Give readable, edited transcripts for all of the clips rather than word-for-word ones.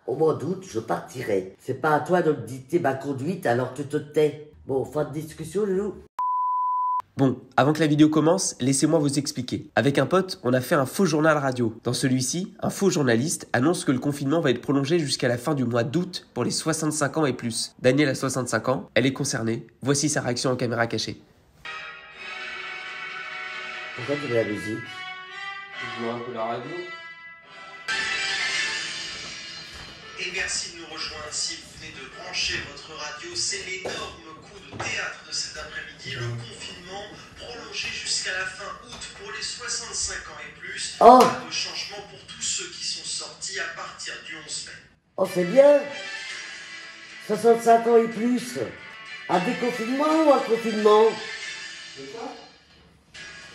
au mois d'août, je partirai. C'est pas à toi de me dicter ma conduite alors que tu te tais. Bon, fin de discussion, Loulou. Bon, avant que la vidéo commence, laissez-moi vous expliquer. Avec un pote, on a fait un faux journal radio. Dans celui-ci, un faux journaliste annonce que le confinement va être prolongé jusqu'à la fin du mois d'août pour les 65 ans et plus. Daniel a 65 ans, elle est concernée. Voici sa réaction en caméra cachée. Pourquoi tu mets la musique? Je vois un peu la radio. Et merci de nous rejoindre. Si vous venez de brancher votre radio, c'est l'énorme coup de théâtre de cet après-midi. Le confinement prolongé jusqu'à la fin août pour les 65 ans et plus. Oh. Pas de changement pour tous ceux qui sont sortis à partir du 11 mai. Oh, c'est bien. 65 ans et plus. Un déconfinement ou un confinement?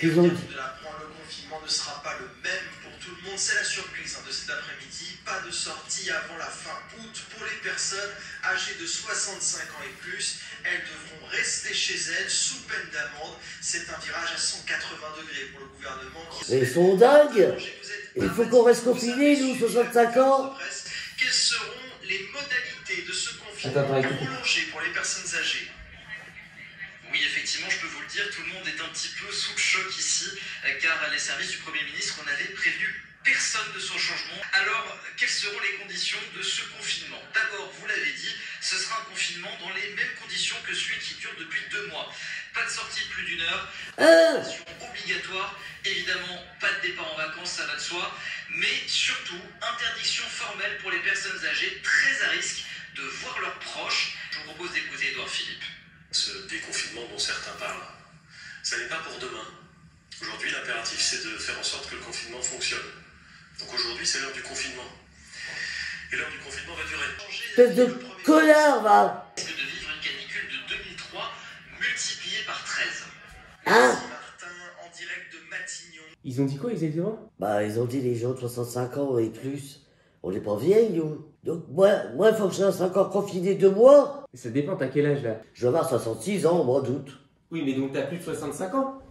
Et vous venez de l'apprendre, le confinement ne sera pas le même pour tout le monde. C'est la surprise de cet après-midi. Pas de sortie avant la fin août pour les personnes âgées de 65 ans et plus. Elles devront rester chez elles sous peine d'amende. C'est un virage à 180 degrés pour le gouvernement. Mais ils sont dingues. Il faut qu'on reste confinés, nous, 65 ans. Quelles seront les modalités de ce confinement prolongé pour les personnes âgées? Oui, effectivement, je peux vous le dire, tout le monde est un petit peu sous le choc ici, car les services du Premier ministre n'avaient prévenu personne de son changement. Alors, quelles seront les conditions de ce confinement? D'abord, vous l'avez dit, ce sera un confinement dans les mêmes conditions que celui qui dure depuis 2 mois. Pas de sortie de plus d'une heure, obligatoire, évidemment, pas de départ en vacances, ça va de soi, mais surtout, interdiction formelle pour les personnes âgées très à risque de voir leurs proches. Je vous propose d'écouter Édouard Philippe. Ce déconfinement dont certains parlent, ça n'est pas pour demain. Aujourd'hui, l'impératif, c'est de faire en sorte que le confinement fonctionne. Donc aujourd'hui, c'est l'heure du confinement. Et l'heure du confinement va durer. Espèce de connard, va. De vivre une canicule de 2003 multipliée par 13. Hein? Martin, en direct de Matignon. Ils ont dit quoi exactement? Bah, ils ont dit les gens de 65 ans et plus. On n'est pas vieilles, nous. Donc, moi, il faut que je reste encore confiné 2 mois. Ça dépend, t'as quel âge là? Je vais avoir 66 ans au mois d'août. Oui, mais donc t'as plus de 65 ans.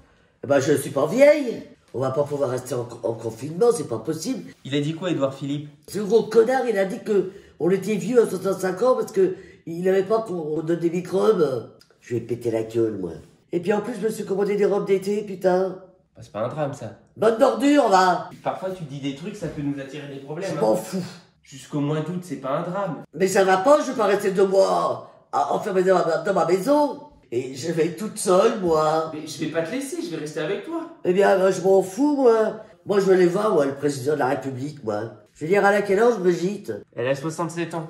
Eh ben, je ne suis pas vieille. On va pas pouvoir rester en confinement, c'est pas possible. Il a dit quoi, Édouard Philippe? Ce gros connard, il a dit que on était vieux à 65 ans parce que il n'avait pas qu'on donne des microbes. Je vais péter la gueule, moi. Et puis en plus, je me suis commandé des robes d'été, putain. Bah, c'est pas un drame ça. Bonne bordure, va. Parfois tu dis des trucs, ça peut nous attirer des problèmes. Je m'en fous. Jusqu'au mois d'août, c'est pas un drame. Mais ça va pas, je vais pas rester 2 mois enfermé dans ma maison. Et je vais toute seule, moi. Mais je vais pas te laisser, je vais rester avec toi. Eh bien, moi, je m'en fous, moi. Moi, je veux aller voir, moi, le président de la République, moi. Je veux dire, à quel âge, Brigitte? Elle a 67 ans.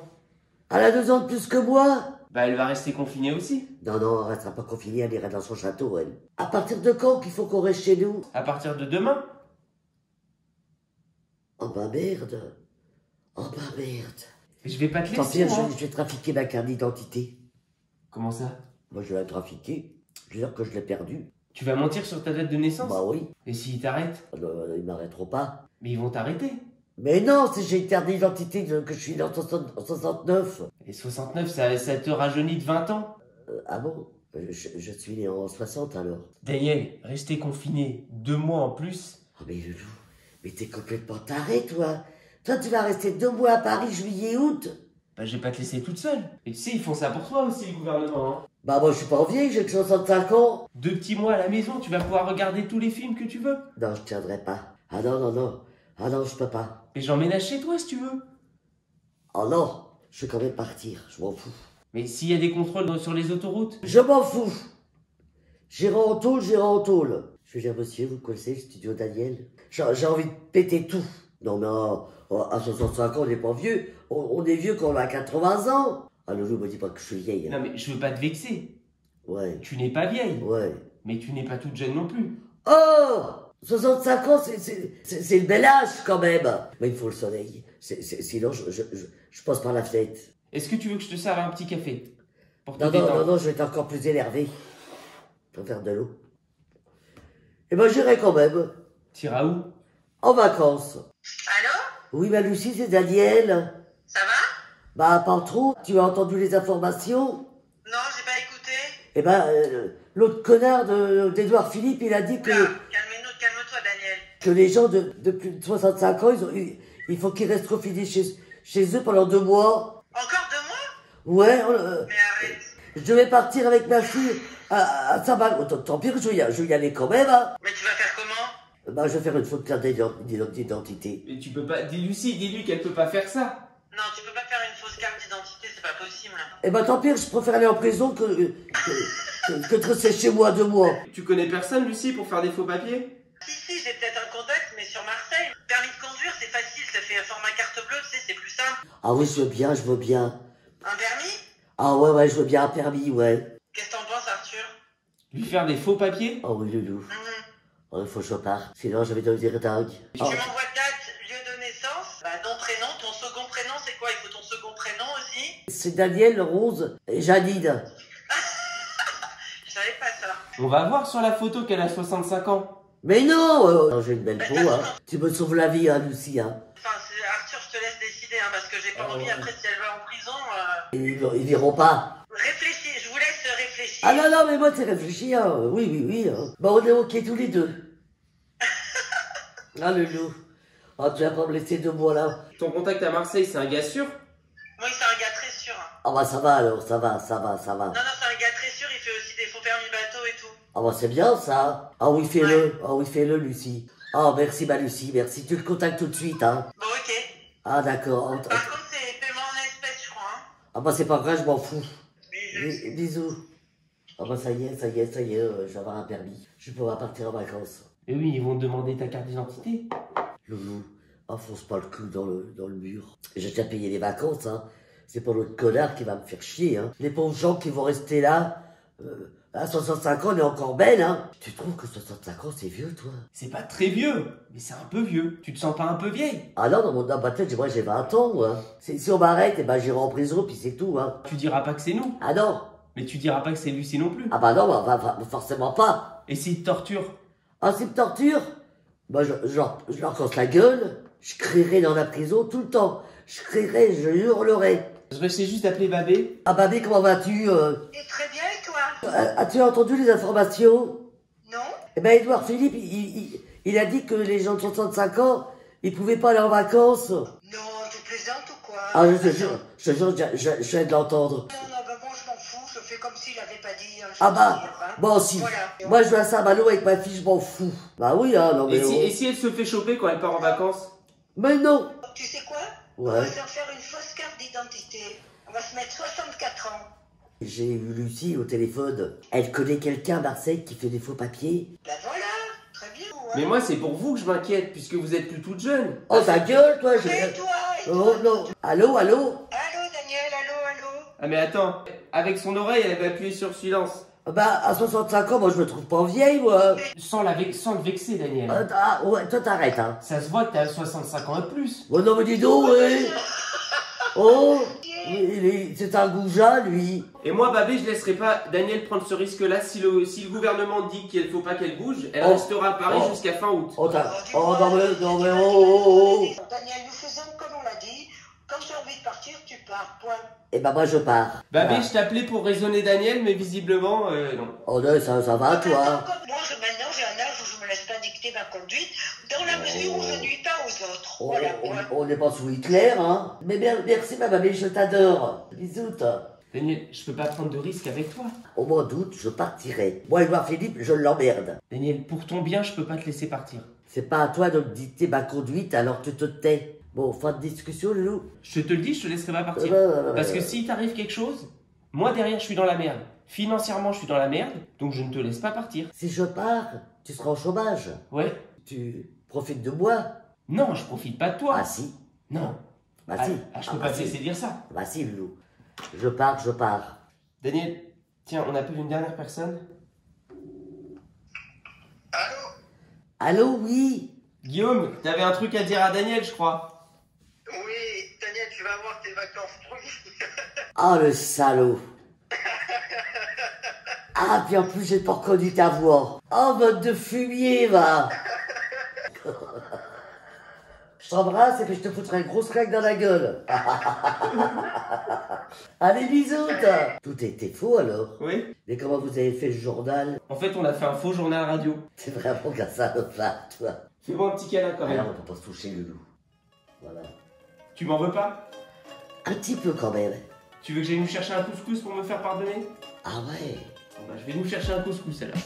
Elle a 2 ans de plus que moi. Bah elle va rester confinée aussi. Non, non, elle restera pas confinée, elle ira dans son château, elle. À partir de quand qu'il faut qu'on reste chez nous? À partir de demain. Oh bah merde. Oh bah merde. Mais je vais pas te Tant laisser. pis, Moi. je vais trafiquer ma carte d'identité. Comment ça? Moi, je vais la trafiquer. Je veux dire que je l'ai perdue. Tu vas mentir sur ta date de naissance? Bah oui. Et s'ils t'arrêtent? Ils m'arrêteront pas. Mais ils vont t'arrêter. Mais non, si j'ai une carte d'identité que je suis né en 69. Et 69, ça te rajeunit de 20 ans. Ah bon? Je suis né en 60 alors. Daniel, rester confiné 2 mois en plus. Oh mais Loulou, mais t'es complètement taré, toi. Toi, tu vas rester 2 mois à Paris, juillet, août. Bah je vais pas te laisser toute seule. Et tu sais, ils font ça pour toi aussi, le gouvernement. Hein. Bah moi, je suis pas vieille, j'ai que 65 ans. 2 petits mois à la maison, tu vas pouvoir regarder tous les films que tu veux. Non, je tiendrai pas. Ah non, non, non. Ah non, je peux pas. Et j'emménage chez toi si tu veux. Oh non, je vais quand même partir, je m'en fous. Mais s'il y a des contrôles sur les autoroutes. Je m'en fous. J'irai en tôle, j'irai en tôle. Je vais dire, monsieur, vous connaissez le studio Daniel? J'ai envie de péter tout. Non mais à 65 ans, on n'est pas vieux. On est vieux quand on a 80 ans. Ah Loulou, me dis pas que je suis vieille. Hein. Non mais je veux pas te vexer. Ouais, Tu n'es pas vieille. ouais. Mais tu n'es pas toute jeune non plus. Oh 65 ans, c'est le bel âge quand même. Mais il faut le soleil. Sinon, je passe par la fenêtre. Est-ce que tu veux que je te serve un petit café? Pour te Non, non, détendre. non, non, je vais être encore plus énervé. Je vais faire de l'eau. Eh ben, j'irai quand même. T'iras où? En vacances. Allô? Oui, ma Lucie, c'est Daniel. Ça va? Bah, pas trop. Tu as entendu les informations? Non, j'ai pas écouté. Eh ben, l'autre connard d'Edouard Philippe, il a dit que, Calme-toi, Daniel. que les gens de plus de 65 ans, il faut qu'ils restent confinés chez eux pendant 2 mois. Encore 2 mois? Ouais, Mais arrête. je devais partir avec ma fille à Saint-Malo. Tant pis que je vais y aller quand même, hein. Mais tu vas faire comment? Bah, je vais faire une faute carte d'identité. Mais tu peux pas. Lucie, dis-lui qu'elle peut pas faire ça. Non, tu peux pas faire une fausse carte d'identité, c'est pas possible. Eh ben, tant pis, je préfère aller en prison que de rester chez moi 2 mois. Tu connais personne, Lucie, pour faire des faux papiers? Si, j'ai peut-être un contact, mais sur Marseille. Permis de conduire, c'est facile, ça fait un format carte bleue, tu sais, c'est plus simple. Ah oui, je veux bien. Un permis? Ah ouais, je veux bien un permis, ouais. Qu'est-ce que t'en penses, Arthur? Lui faire des faux papiers? Oh oui, Loulou. Oh, il faut que je parte, sinon je vais devenir dingue. Tu m'envoies date, lieu de naissance, nom, prénom, ton second prénom, c'est quoi? Il faut ton second prénom aussi? C'est Daniel, Rose et Janine. Je savais pas ça. On va voir sur la photo qu'elle a 65 ans. Mais non, j'ai une belle peau, hein. Tu me sauves la vie, hein, Lucie, hein. Enfin, Arthur, je te laisse décider, hein, parce que j'ai pas envie, après, si elle va en prison... Ils verront pas. Réfléchis, je vous laisse réfléchir. Ah non, mais moi, c'est réfléchi, hein. Oui. Hein. Bon, on est ok tous les deux. Ah, Loulou. Oh, tu vas pas me laisser 2 mois, là. Ton contact à Marseille, c'est un gars sûr? Moi, c'est un gars très sûr. Hein. Ah bah, ça va, alors, ça va. Non, c'est un gars très sûr, il fait aussi des faux permis bateau et tout. Ah bah, c'est bien, ça. Ah oui, fais-le, Lucie. Ah, merci, ma Lucie, merci. Tu le contactes tout de suite, hein. Bon, ok. Ah, d'accord. Par contre, c'est paiement en espèces, je crois. Hein. Ah bah, c'est pas grave, je m'en fous. Bisous. Bisous. Ah bah, ça y est, je vais avoir un permis. Je vais pouvoir partir en vacances. Et oui, ils vont te demander ta carte d'identité. Loulou, enfonce pas le cul dans le mur. J'ai déjà payé les vacances, hein. C'est pas l'autre connard qui va me faire chier, hein. Les pauvres gens qui vont rester là, à 65 ans, on est encore belle, hein. Tu trouves que 65 ans, c'est vieux, toi? C'est pas très vieux, mais c'est un peu vieux. Tu te sens pas un peu vieille? Ah non, dans ma tête, moi j'ai 20 ans, moi. Si on m'arrête, eh ben j'irai en prison, puis c'est tout, hein. Tu diras pas que c'est nous. Ah non. Mais tu diras pas que c'est Lucie non plus. Ah bah non, forcément pas. Et s'il te torture? Ah, s'il me torture, bah je leur casse la gueule, je crierai dans la prison tout le temps. Je crierai, je hurlerai. Je vais essayer juste d'appeler Babé. Ah Babé, comment vas-tu Et très bien, et toi? As-tu entendu les informations? Non? Eh ben Édouard Philippe, il a dit que les gens de 65 ans, ils pouvaient pas aller en vacances. Non, tu plaisantes ou quoi? Ah, je te jure, je viens de l'entendre. Non, bon, je m'en fous, je fais comme s'il avait pas dit. Hein, Ah bah, moi aussi. Voilà. Moi je vais à Saint-Malo avec ma fille, je m'en fous. Bah oui, hein, non mais... Et si elle se fait choper quand elle part en vacances? Mais non. Tu sais quoi? Ouais. On va s'en faire une fausse carte d'identité. On va se mettre 64 ans. J'ai eu Lucie au téléphone. Elle connaît quelqu'un à Marseille qui fait des faux papiers. Ben voilà, très bien. Ouais. Mais moi, c'est pour vous que je m'inquiète, puisque vous êtes plus toute jeune. Oh ta gueule, toi, Et toi, Oh non. Allô? Allô, Daniel, allô? Ah mais attends, avec son oreille, elle va appuyer sur silence. Bah, à 65 ans, moi je me trouve pas vieille, moi. Sans le vexer, Daniel. Ah, ouais, toi t'arrêtes, hein. Ça se voit que t'as 65 ans et plus. Oh non, mais dis donc, ouais. Oh, c'est un goujat, lui. Et moi, Babé, je laisserai pas Daniel prendre ce risque-là. Si le gouvernement dit qu'il faut pas qu'elle bouge, elle restera à Paris jusqu'à fin août. Oh, non mais, oh. Daniel, nous faisons comme on l'a dit. Quand tu as envie de partir, tu pars, point. Eh ben, moi je pars. Babé, Voilà. je t'appelais pour raisonner Daniel, mais visiblement, non. Oh non, ça va, toi. Moi, maintenant, j'ai un âge où je me laisse pas dicter ma conduite, dans la mesure où je nuis pas aux autres. Voilà, point. On n'est pas sous Hitler, hein. Mais merci, ma mamie, je t'adore. Bisous, toi. Daniel, je peux pas prendre de risque avec toi. Au mois d'août, je partirai. Moi, Edouard Philippe, je l'emmerde. Daniel, pour ton bien, je peux pas te laisser partir. C'est pas à toi de me dicter ma conduite, alors tu te tais. Bon, fin de discussion, Loulou. Je te le dis, je te laisserai pas partir. Parce que si t'arrive quelque chose, moi derrière, je suis dans la merde. Financièrement, je suis dans la merde, donc je ne te laisse pas partir. Si je pars, tu seras au chômage. Ouais. Tu profites de moi. Non, je profite pas de toi. Ah si. Non. Bah si. Je peux pas te laisser dire ça. Bah si, Loulou. Je pars. Daniel, tiens, on appelle une dernière personne. Allô, oui. Guillaume, t'avais un truc à dire à Daniel, je crois. Oui, Daniel, tu vas avoir tes vacances, promis. Ah, le salaud. Ah, puis en plus, j'ai pas reconnu ta voix. Oh, mode de fumier, va. Je t'embrasse et puis je te foutrai une grosse claque dans la gueule. Allez, bisous, toi. Tout était faux, alors. Oui. Mais comment vous avez fait le journal? En fait, on a fait un faux journal radio. C'est vraiment qu'un salopard, toi. Fais-moi un petit câlin quand même. Alors, on peut pas se toucher, Loulou. Voilà. Tu m'en veux pas? Un petit peu quand même. Tu veux que j'aille nous chercher un couscous pour me faire pardonner? Ah ouais. Bon bah je vais nous chercher un couscous alors.